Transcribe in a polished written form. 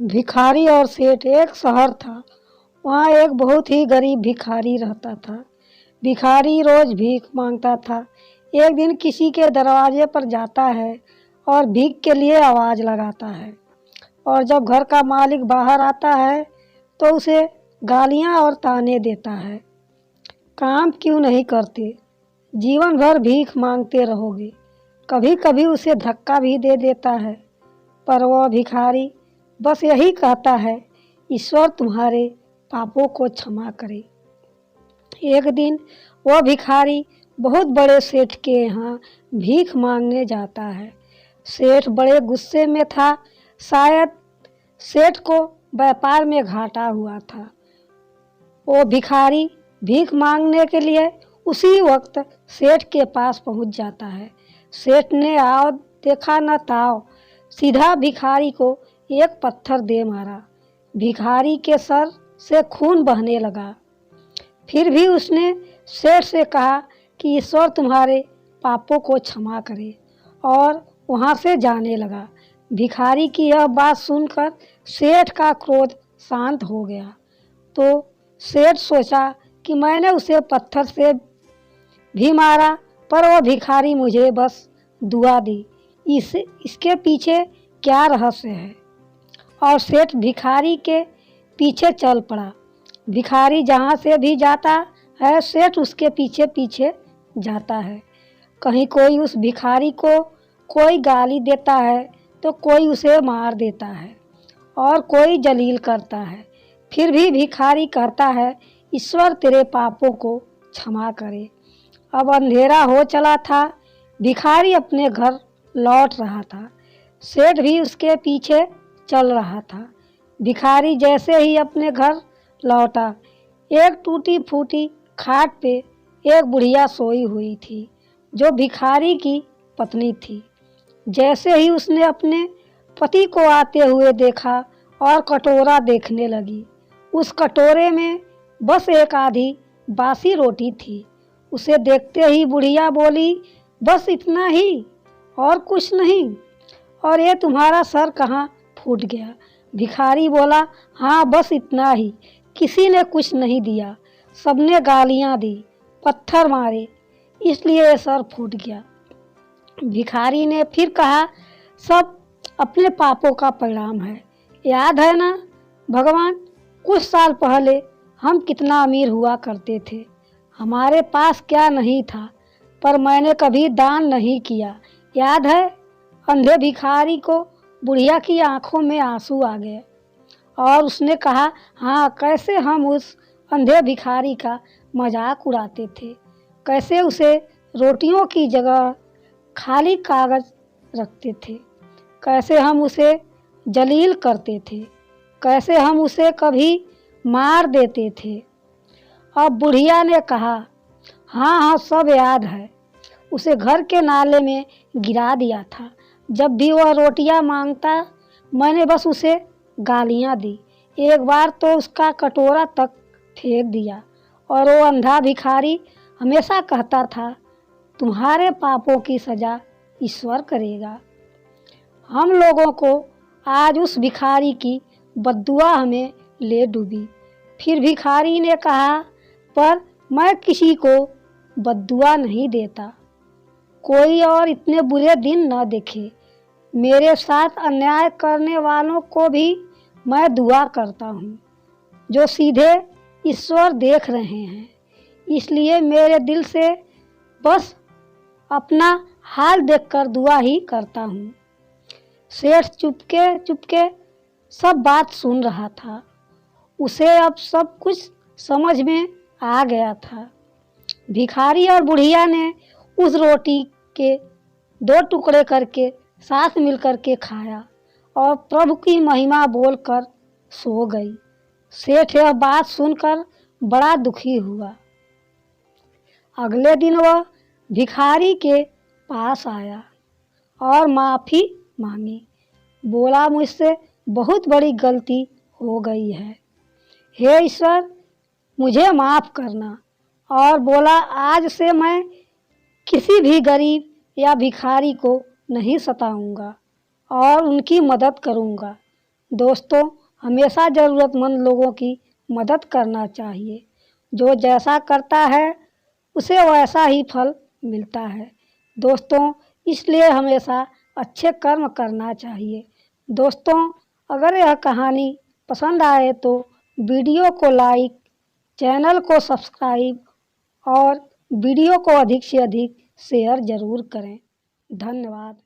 भिखारी और सेठ। एक शहर था। वहाँ एक बहुत ही गरीब भिखारी रहता था। भिखारी रोज भीख मांगता था। एक दिन किसी के दरवाजे पर जाता है और भीख के लिए आवाज़ लगाता है। और जब घर का मालिक बाहर आता है तो उसे गालियाँ और ताने देता है। काम क्यों नहीं करते? जीवन भर भीख मांगते रहोगे। कभी कभी उसे धक्का भी दे देता है, पर वह भिखारी बस यही कहता है, ईश्वर तुम्हारे पापों को क्षमा करे। एक दिन वह भिखारी बहुत बड़े सेठ के यहाँ भीख मांगने जाता है। सेठ बड़े गुस्से में था। शायद सेठ को व्यापार में घाटा हुआ था। वो भिखारी भीख मांगने के लिए उसी वक्त सेठ के पास पहुंच जाता है। सेठ ने आओ देखा न ताओ, सीधा भिखारी को एक पत्थर दे मारा। भिखारी के सर से खून बहने लगा। फिर भी उसने सेठ से कहा कि ईश्वर तुम्हारे पापों को क्षमा करे, और वहाँ से जाने लगा। भिखारी की यह बात सुनकर सेठ का क्रोध शांत हो गया। तो सेठ सोचा कि मैंने उसे पत्थर से भी मारा, पर वह भिखारी मुझे बस दुआ दी। इसके पीछे क्या रहस्य है? और सेठ भिखारी के पीछे चल पड़ा। भिखारी जहाँ से भी जाता है सेठ उसके पीछे पीछे जाता है। कहीं कोई उस भिखारी को कोई गाली देता है तो कोई उसे मार देता है और कोई जलील करता है। फिर भी भिखारी कहता है, ईश्वर तेरे पापों को क्षमा करे। अब अंधेरा हो चला था। भिखारी अपने घर लौट रहा था। सेठ भी उसके पीछे चल रहा था। भिखारी जैसे ही अपने घर लौटा, एक टूटी फूटी खाट पे एक बुढ़िया सोई हुई थी, जो भिखारी की पत्नी थी। जैसे ही उसने अपने पति को आते हुए देखा और कटोरा देखने लगी। उस कटोरे में बस एक आधी बासी रोटी थी। उसे देखते ही बुढ़िया बोली, बस इतना ही और कुछ नहीं? और ये तुम्हारा सर कहाँ फूट गया? भिखारी बोला, हाँ बस इतना ही। किसी ने कुछ नहीं दिया, सबने गालियाँ दी, पत्थर मारे, इसलिए ये सर फूट गया। भिखारी ने फिर कहा, सब अपने पापों का परिणाम है। याद है ना भगवान, कुछ साल पहले हम कितना अमीर हुआ करते थे। हमारे पास क्या नहीं था, पर मैंने कभी दान नहीं किया। याद है? अंधे भिखारी को बुढ़िया की आंखों में आंसू आ गए और उसने कहा, हाँ कैसे हम उस अंधे भिखारी का मजाक उड़ाते थे, कैसे उसे रोटियों की जगह खाली कागज रखते थे, कैसे हम उसे जलील करते थे, कैसे हम उसे कभी मार देते थे। अब बुढ़िया ने कहा, हाँ हाँ सब याद है। उसे घर के नाले में गिरा दिया था। जब भी वह रोटियां मांगता मैंने बस उसे गालियां दी। एक बार तो उसका कटोरा तक फेंक दिया। और वो अंधा भिखारी हमेशा कहता था, तुम्हारे पापों की सज़ा ईश्वर करेगा। हम लोगों को आज उस भिखारी की बद्दुआ हमें ले डूबी। फिर भिखारी ने कहा, पर मैं किसी को बद्दुआ नहीं देता। कोई और इतने बुरे दिन न देखे। मेरे साथ अन्याय करने वालों को भी मैं दुआ करता हूँ, जो सीधे ईश्वर देख रहे हैं। इसलिए मेरे दिल से बस अपना हाल देखकर दुआ ही करता हूँ। सेठ चुपके चुपके सब बात सुन रहा था। उसे अब सब कुछ समझ में आ गया था। भिखारी और बुढ़िया ने उस रोटी के 2 टुकड़े करके साथ मिलकर के खाया और प्रभु की महिमा बोलकर सो गई। सेठ यह बात सुनकर बड़ा दुखी हुआ। अगले दिन वह भिखारी के पास आया और माफ़ी मांगी। बोला, मुझसे बहुत बड़ी गलती हो गई है, हे ईश्वर मुझे माफ़ करना। और बोला, आज से मैं किसी भी गरीब या भिखारी को नहीं सताऊंगा और उनकी मदद करूंगा। दोस्तों, हमेशा ज़रूरतमंद लोगों की मदद करना चाहिए। जो जैसा करता है उसे वैसा ही फल मिलता है। दोस्तों, इसलिए हमेशा अच्छे कर्म करना चाहिए। दोस्तों, अगर यह कहानी पसंद आए तो वीडियो को लाइक, चैनल को सब्सक्राइब और वीडियो को अधिक से अधिक शेयर ज़रूर करें। धन्यवाद।